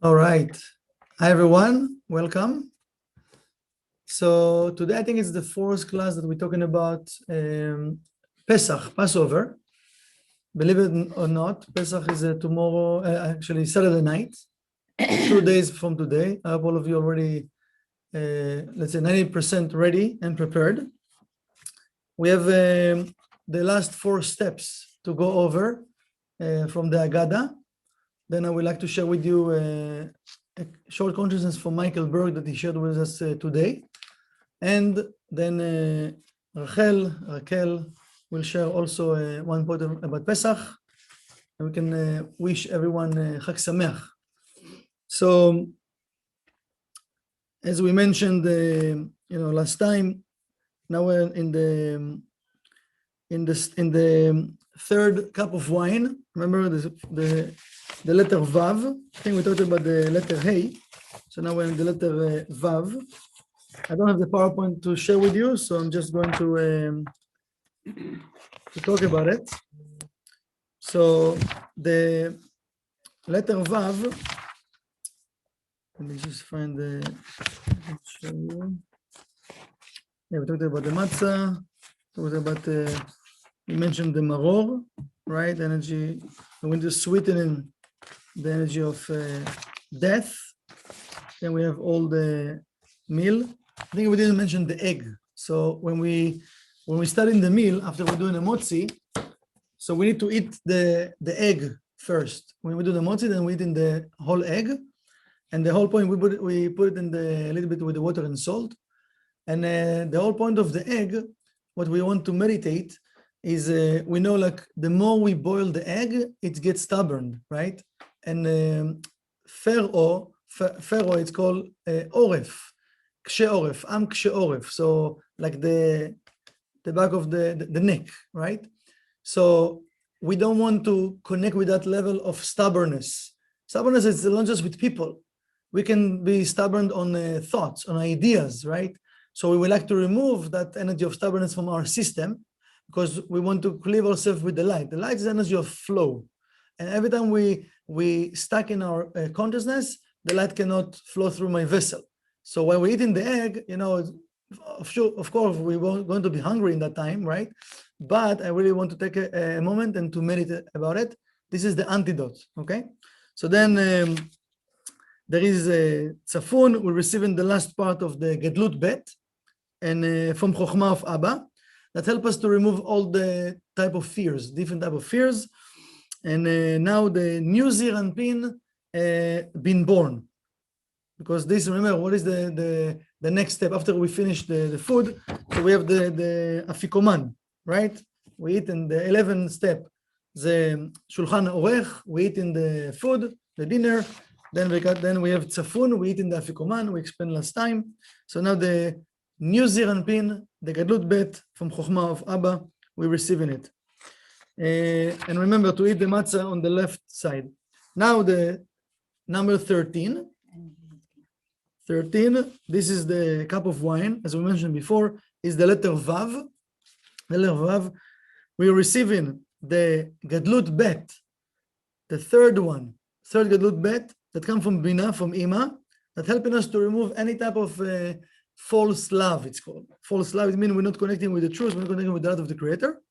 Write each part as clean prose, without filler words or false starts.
All right. Hi, everyone. Welcome. So today, I think it's the fourth class that we're talking about Pesach, Passover. Believe it or not, Pesach is tomorrow, actually Saturday night, 2 days from today. I hope all of you already, let's say 90% ready and prepared. We have the last 4 steps to go over from the Agada. Then I would like to share with you a short consciousness from Michael Berg that he shared with us today. And then Raquel will share also one point about Pesach, and we can wish everyone Chag Sameach. So, as we mentioned, last time, now we're in the third cup of wine. Remember the letter Vav. I think we talked about the letter Hey. So now we're in the letter Vav. I don't have the PowerPoint to share with you, so I'm just going to talk about it. So the letter Vav, let me just find show you. Yeah, we talked about the matzah, talked about we mentioned the maror, right? Energy, we want to sweeten the energy of death. Then we have all the meal. I think we didn't mention the egg. So when we start in the meal after we're doing a motzi, so we need to eat the egg first. When we do the motzi, then we eat in the whole egg, and the whole point we put it in a little bit with the water and salt, and the whole point of the egg, what we want to meditate is we know like the more we boil the egg, it gets stubborn, right? And pharaoh it's called oref. Kshe oref, am kshe oref. So like the back of the neck, right? So we don't want to connect with that level of stubbornness. Stubbornness is not just with people. We can be stubborn on thoughts, on ideas, right? So we would like to remove that energy of stubbornness from our system because we want to cleave ourselves with the light. The light is energy of flow. And every time we stuck in our consciousness, the light cannot flow through my vessel. So when we're eating the egg, of course, we were going to be hungry in that time, right? But I really want to take a moment and to meditate about it. This is the antidote, okay? So then there is a tzafun. We're receiving the last part of the Gedlut Bet, and from Chokhmah of Abba, that help us to remove all the type of fears, different type of fears. And now the new Zir Anpin been born. Because this, remember, what is the next step after we finish the food? So we have the afikoman, right? We eat in the 11th step, the shulchan orech, we eat in the food, the dinner. Then we have tzafun, we eat in the afikoman, we explained last time. So now the new Zir Anpin, the Gadlut Bet from Chokhmah of Abba, we're receiving it. And remember to eat the matzah on the left side. Now the number 13. 13, this is the cup of wine, as we mentioned before, is the letter Vav. The letter Vav, we're receiving the Gadlut Bet, the third Gadlut Bet, that come from Bina, from Ima, that helping us to remove any type of false love, it's called. False love, it means we're not connecting with the truth, we're not connecting with the heart of the Creator,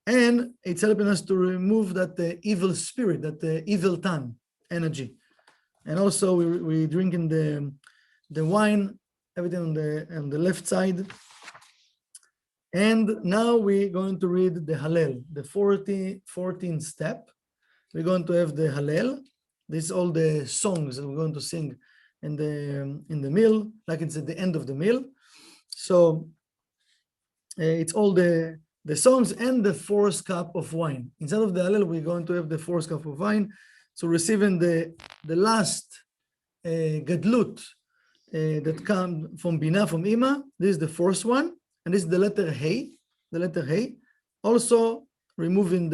and it's helping us to remove that evil spirit, that evil tan energy. And also we drinking the wine, everything on the left side. And now we're going to read the Hallel, the 14th step. We're going to have the Hallel. This is all the songs that we're going to sing in the meal, like it's at the end of the meal. So it's all the songs and the 4th cup of wine. Instead of the Hallel, we're going to have the 4th cup of wine. So receiving the last Gadlut, that come from Bina, from Ima. This is the first one, and this is the letter Hey, the letter Hey. Also removing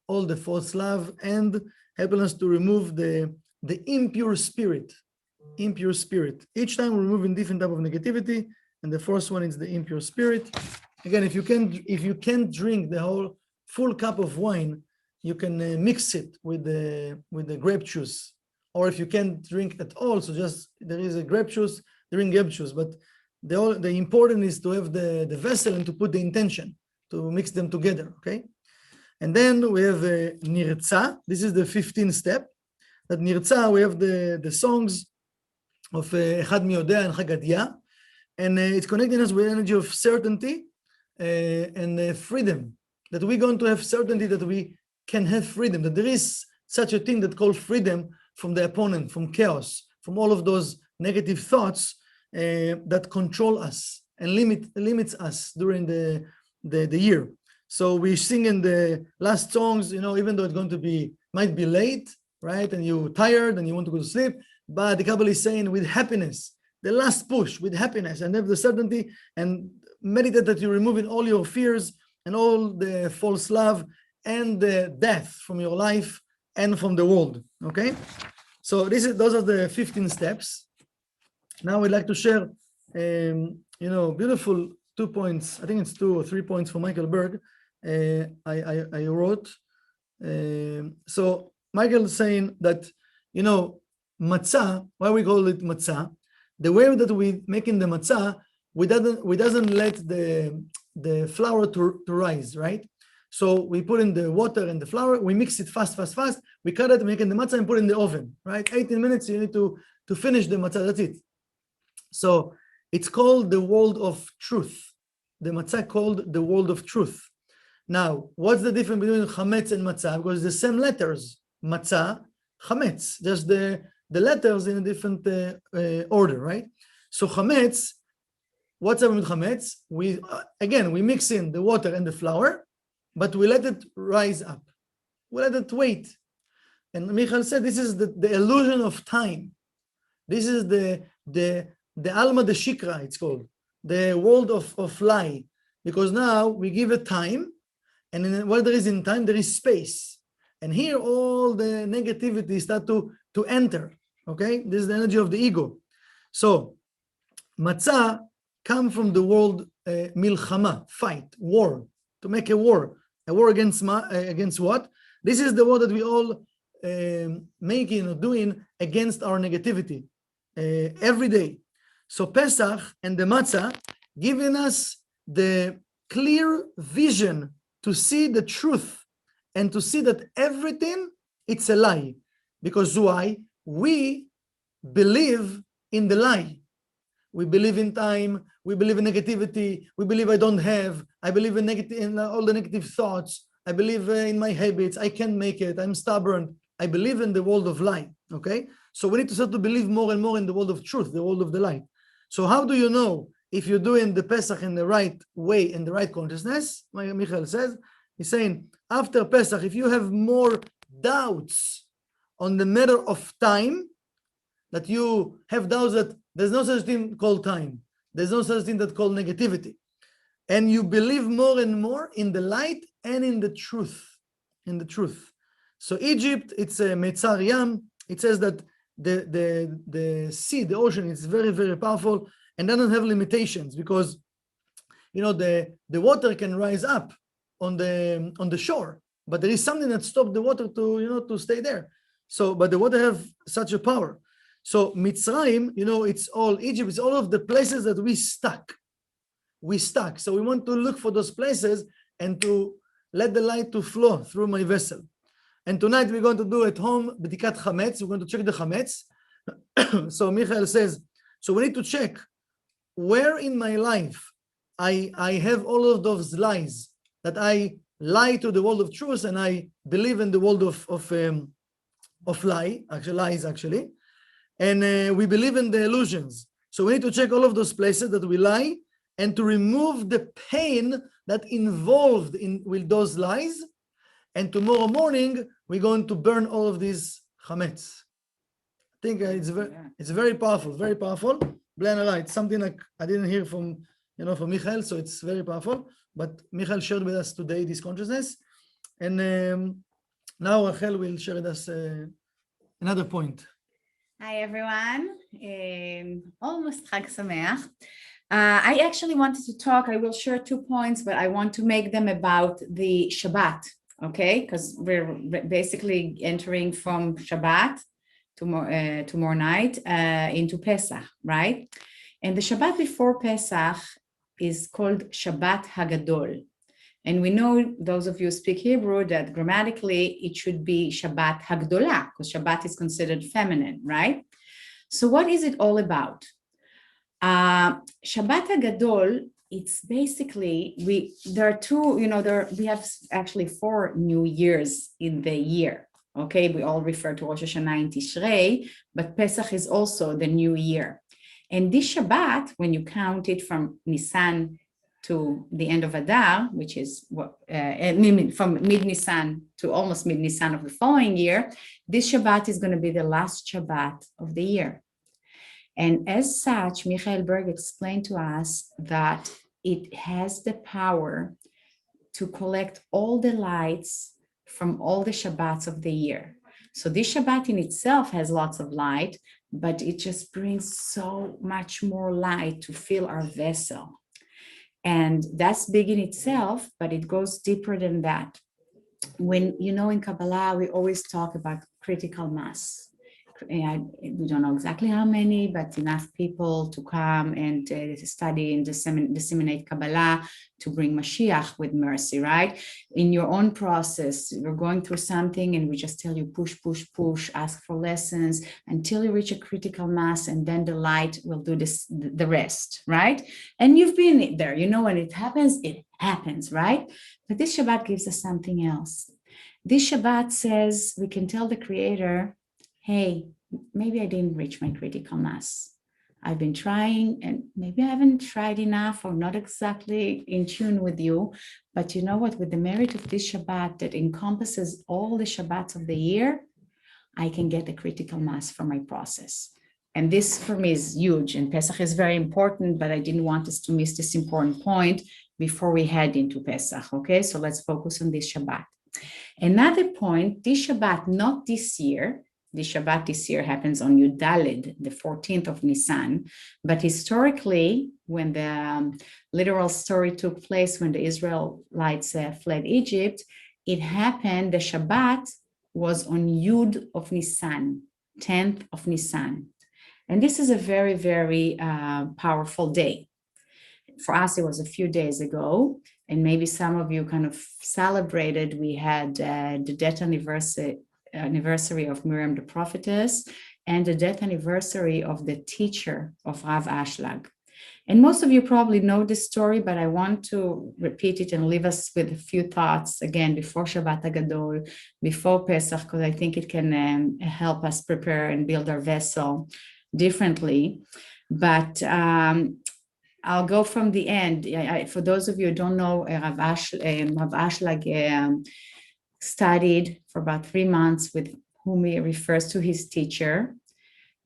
all the false love and helping us to remove the impure spirit. Impure spirit. Each time we're removing different type of negativity, and the first one is the impure spirit. Again, if you can't drink the whole full cup of wine, you can mix it with the grape juice. or if you can't drink at all, so just there is a grape juice, drink grape juice. But the important is to have the vessel and to put the intention, to mix them together, okay? And then we have Nirtza. This is the 15th step. That Nirtza, we have the songs of Echad Mi Yodea and Haggadah, and it's connecting us with energy of certainty and freedom, that we're going to have certainty that we can have freedom, that there is such a thing that called freedom from the opponent, from chaos, from all of those negative thoughts that control us and limits us during the year. So we sing in the last songs, even though it's going to might be late, right? And you're tired and you want to go to sleep, but the Kabbalah is saying with happiness, the last push with happiness, and have the certainty and meditate that you're removing all your fears and all the false love and the death from your life and from the world, okay? So those are the 15 steps. Now we'd like to share, beautiful 2 points. I think it's 2 or 3 points from Michael Berg. I wrote. So Michael is saying that, matzah, why we call it matzah, the way that we making the matzah, we doesn't let the flour to rise, right? So we put in the water and the flour, we mix it fast. We cut it, make it the matzah and put it in the oven, right? 18 minutes, you need to finish the matzah, that's it. So it's called the world of truth. The matzah called the world of truth. Now, what's the difference between chametz and matzah? Because it's the same letters, matzah, chametz, just the letters in a different order, right? So chametz, what's up with chametz? We mix in the water and the flour, but we let it rise up. We let it wait. And Michael said this is the illusion of time. This is the Alma de Shikra, it's called, the world of lie. Because now we give it time, and what there is in time, there is space. And here all the negativity start to enter, okay? This is the energy of the ego. So matzah come from the word milchama, fight, war, to make a war against what? This is the war that we all making or doing against our negativity every day. So Pesach and the matzah giving us the clear vision to see the truth and to see that everything, it's a lie. Because why? We believe in the lie. We believe in time, we believe in negativity, we believe I don't have, I believe in all the negative thoughts, I believe in my habits, I can't make it, I'm stubborn. I believe in the world of lie, okay? So we need to start to believe more and more in the world of truth, the world of the light. So how do you know if you're doing the Pesach in the right way, in the right consciousness? Michael says, he's saying, after Pesach, if you have more doubts on the matter of time, that you have doubts that there's no such thing called time, there's no such thing that called negativity, and you believe more and more in the light and in the truth, So Egypt, it's a Metzar Yam. It says that the sea, the ocean, is very, very powerful and doesn't have limitations, because the water can rise up on the shore, but there is something that stops the water to stay there. So, but the water have such a power. So Mitzrayim, it's all Egypt, it's all of the places that we stuck. So we want to look for those places and to let the light to flow through my vessel. And tonight we're going to do at home b'dikat chametz. We're going to check the chametz. So Michael says, so we need to check where in my life I have all of those lies, that I lie to the world of truth and I believe in the world of lies actually. And we believe in the illusions. So we need to check all of those places that we lie and to remove the pain that involved with those lies. And tomorrow morning, we're going to burn all of these chametz. I think it's very powerful, very powerful. It's something like I didn't hear from Michael, so it's very powerful. But Michael shared with us today this consciousness. And now Rachel will share with us another point. Hi, everyone. Almost Chag Sameach. I actually wanted to talk, I will share 2 points, but I want to make them about the Shabbat, okay? Because we're basically entering from Shabbat tomorrow night into Pesach, right? And the Shabbat before Pesach is called Shabbat Hagadol. And we know, those of you who speak Hebrew, that grammatically it should be Shabbat Hagdolah, because Shabbat is considered feminine, right? So what is it all about? Shabbat Hagadol, it's basically, there are two, we have actually 4 new years in the year. Okay, we all refer to Rosh Hashanah in Tishrei, but Pesach is also the new year. And this Shabbat, when you count it from Nisan to the end of Adar, which is from mid-Nisan to almost mid-Nisan of the following year, this Shabbat is going to be the last Shabbat of the year. And as such, Michael Berg explained to us that it has the power to collect all the lights from all the Shabbats of the year. So this Shabbat in itself has lots of light, but it just brings so much more light to fill our vessel. And that's big in itself, but it goes deeper than that. When, in Kabbalah, we always talk about critical mass. We don't know exactly how many, but enough people to come and study and disseminate Kabbalah to bring Mashiach with mercy, right? In your own process, you're going through something and we just tell you push, push, push, ask for lessons until you reach a critical mass, and then the light will do the rest, right? And you've been there, when it happens, right? But this Shabbat gives us something else. This Shabbat says we can tell the Creator, hey, maybe I didn't reach my critical mass. I've been trying and maybe I haven't tried enough or not exactly in tune with you. But you know what? With the merit of this Shabbat that encompasses all the Shabbats of the year, I can get a critical mass for my process. And this for me is huge. And Pesach is very important, but I didn't want us to miss this important point before we head into Pesach. Okay, so let's focus on this Shabbat. Another point, this Shabbat, not this year, the Shabbat this year happens on Yud Daled, the 14th of Nisan. But historically, when the literal story took place, when the Israelites fled Egypt, it happened, the Shabbat was on Yud of Nisan, 10th of Nisan. And this is a very, very powerful day. For us, it was a few days ago. And maybe some of you kind of celebrated. We had the death anniversary of Miriam the prophetess, and the death anniversary of the teacher of Rav Ashlag. And most of you probably know this story, but I want to repeat it and leave us with a few thoughts again before Shabbat Hagadol, before Pesach, because I think it can help us prepare and build our vessel differently. But I'll go from the end. For those of you who don't know, Rav Ashlag studied for about 3 months with whom he refers to his teacher,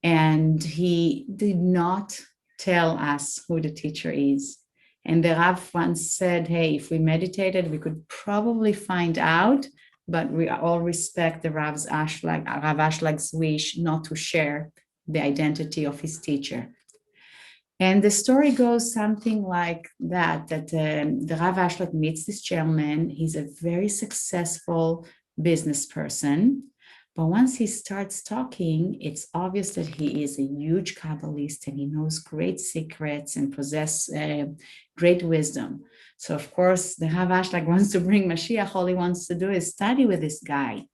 and he did not tell us who the teacher is. And the Rav once said, hey, if we meditated, we could probably find out, but we all respect the Rav Ashlag's wish not to share the identity of his teacher. And the story goes something like that the Rav Ashlag meets this gentleman. He's a very successful business person. But once he starts talking, it's obvious that he is a huge Kabbalist and he knows great secrets and possesses great wisdom. So, of course, the Rav Ashlag wants to bring Mashiach. All he wants to do is study with this guy.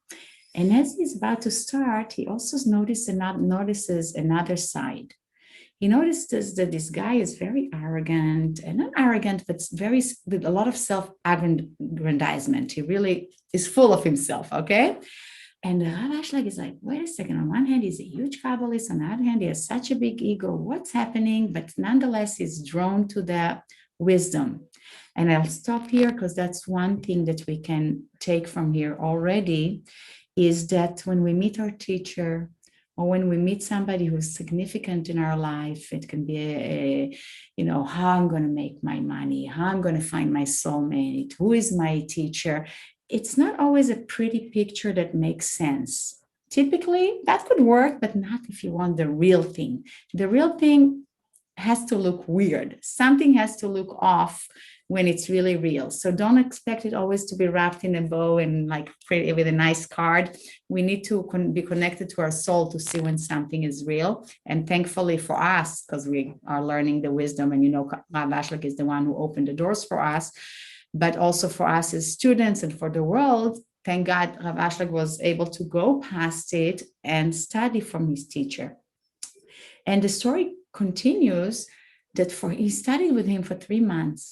And as he's about to start, he also notices another side. He notices that this guy is very arrogant, and not arrogant, but with a lot of self-aggrandizement. He really is full of himself, okay? And the Rav Ashlag is like, wait a second, on one hand, he's a huge Kabbalist, on the other hand, he has such a big ego. What's happening? But nonetheless, he's drawn to the wisdom. And I'll stop here because that's one thing that we can take from here already, is that when we meet our teacher, or when we meet somebody who's significant in our life, it can be how I'm going to make my money, how I'm going to find my soulmate, who is my teacher. It's not always a pretty picture that makes sense. Typically, that could work, but not if you want the real thing. The real thing has to look weird. Something has to look off when it's really real. So don't expect it always to be wrapped in a bow and like pretty with a nice card. We need to be connected to our soul to see when something is real. And thankfully for us, because we are learning the wisdom, and Rav Ashlag is the one who opened the doors for us, but also for us as students and for the world. Thank God Rav Ashlag was able to go past it and study from his teacher. And the story continues that he studied with him for 3 months.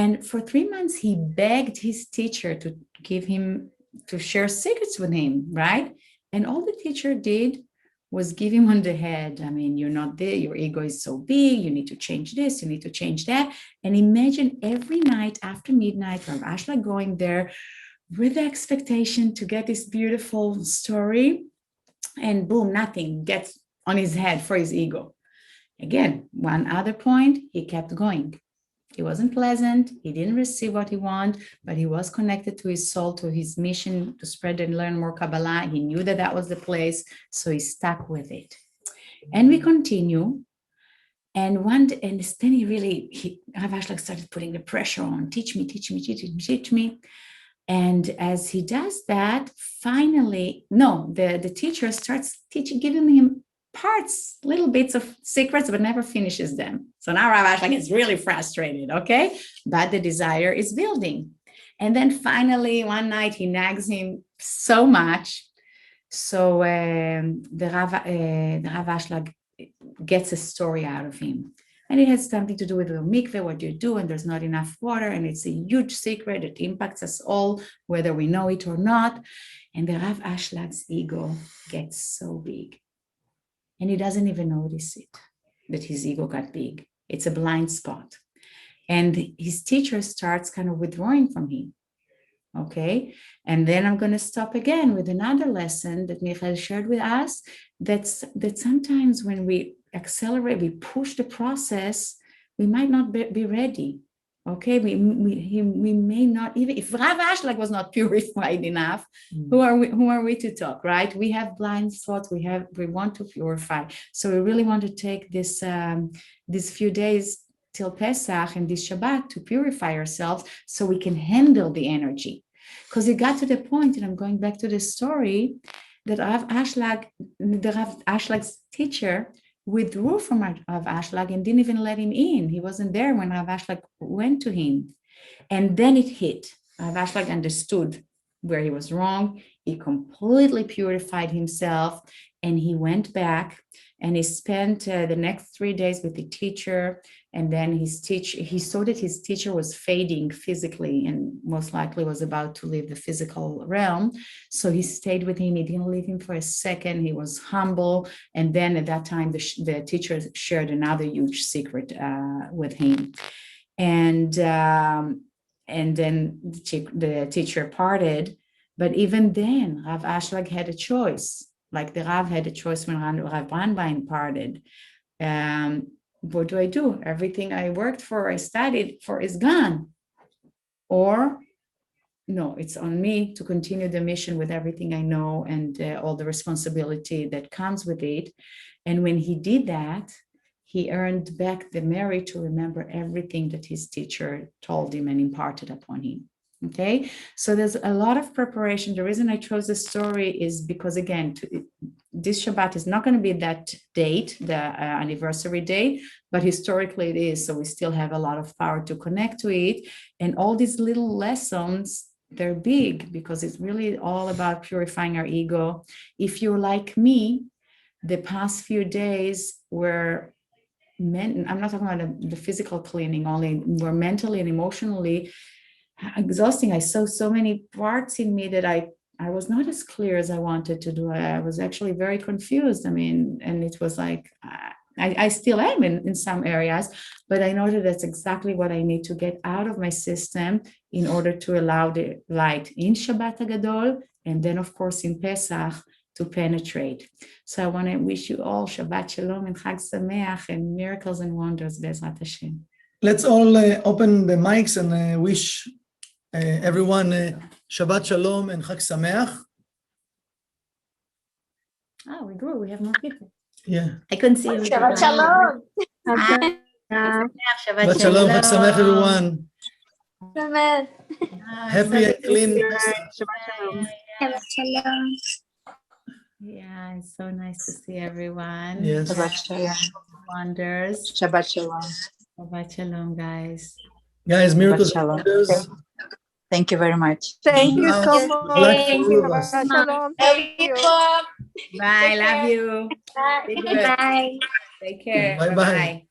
And for 3 months, he begged his teacher to share secrets with him, right? And all the teacher did was give him on the head. I mean, you're not there, your ego is so big, you need to change this, you need to change that. And imagine every night after midnight, Rav Ashlag going there with the expectation to get this beautiful story, and boom, nothing gets on his head for his ego. Again, one other point, he kept going. It wasn't pleasant. He didn't receive what he wanted, but he was connected to his soul, to his mission to spread and learn more Kabbalah. He knew that was the place, so he stuck with it. And we continue. And then Rav Ashlag started putting the pressure on, teach me, teach me, teach me, teach me. And as he does that, finally, the teacher starts giving him parts, little bits of secrets, but never finishes them. So now Rav Ashlag is really frustrated, okay? But the desire is building. And then finally, one night, he nags him so much. So the Rav Ashlag gets a story out of him. And it has something to do with the mikveh, what you do, and there's not enough water, and it's a huge secret that impacts us all, whether we know it or not. And the Rav Ashlag's ego gets so big. And he doesn't even notice it, that his ego got big. It's a blind spot. And his teacher starts kind of withdrawing from him. Okay, and then I'm going to stop again with another lesson that Michael shared with us, that sometimes when we accelerate, we push the process, we might not be ready. Okay, we may not, even if Rav Ashlag was not purified enough, who are we to talk, right? We have blind spots, we want to purify. So we really want to take this these few days till Pesach and this Shabbat to purify ourselves so we can handle the energy. Because it got to the point, and I'm going back to the story, that Rav Ashlag's teacher withdrew from Rav Ashlag and didn't even let him in. He wasn't there when Rav Ashlag went to him. And then it hit. Rav Ashlag understood where he was wrong. He completely purified himself, and he went back, and he spent the next 3 days with the teacher. And then he saw that his teacher was fading physically and most likely was about to leave the physical realm. So he stayed with him. He didn't leave him for a second. He was humble. And then at that time, the teacher shared another huge secret with him. And then the teacher parted. But even then, Rav Ashlag had a choice. Like the Rav had a choice when Rav Brandbein parted. What do? Everything I worked for, I studied for, is gone. Or, no, it's on me to continue the mission with everything I know and all the responsibility that comes with it. And when he did that, he earned back the merit to remember everything that his teacher told him and imparted upon him. Okay, so there's a lot of preparation. The reason I chose this story is because, again, this Shabbat is not going to be that date, the anniversary date, but historically it is. So we still have a lot of power to connect to it. And all these little lessons, they're big because it's really all about purifying our ego. If you're like me, the past few days were I'm not talking about the physical cleaning only, were mentally and emotionally exhausting. I saw so many parts in me that I was not as clear as I wanted to do. I was actually very confused. I mean, and it was like, I still am in some areas, but I know that that's exactly what I need to get out of my system in order to allow the light in Shabbat HaGadol, and then of course in Pesach to penetrate. So I want to wish you all Shabbat Shalom and Chag Sameach and miracles and wonders, Bezrat Hashem. Let's all open the mics and wish everyone Shabbat Shalom and Chag Sameach. Oh, we grew. We have more people. Yeah. I couldn't see you. Shabbat Shalom. Shabbat shalom, Chag Sameach, everyone. Happy and clean Pesach. Shabbat shalom. Yeah, it's so nice to see everyone. Yes. Shabbat shalom. Wonders. Shabbat shalom. Shabbat shalom, guys. Guys, miracles and shalom. wonders. Thank you very much. Thank you Now, so good much. luck for all of us. Shabbat shalom. Thank you. Bye. Love you. Be good. Bye. Take care. Bye-bye. Bye-bye.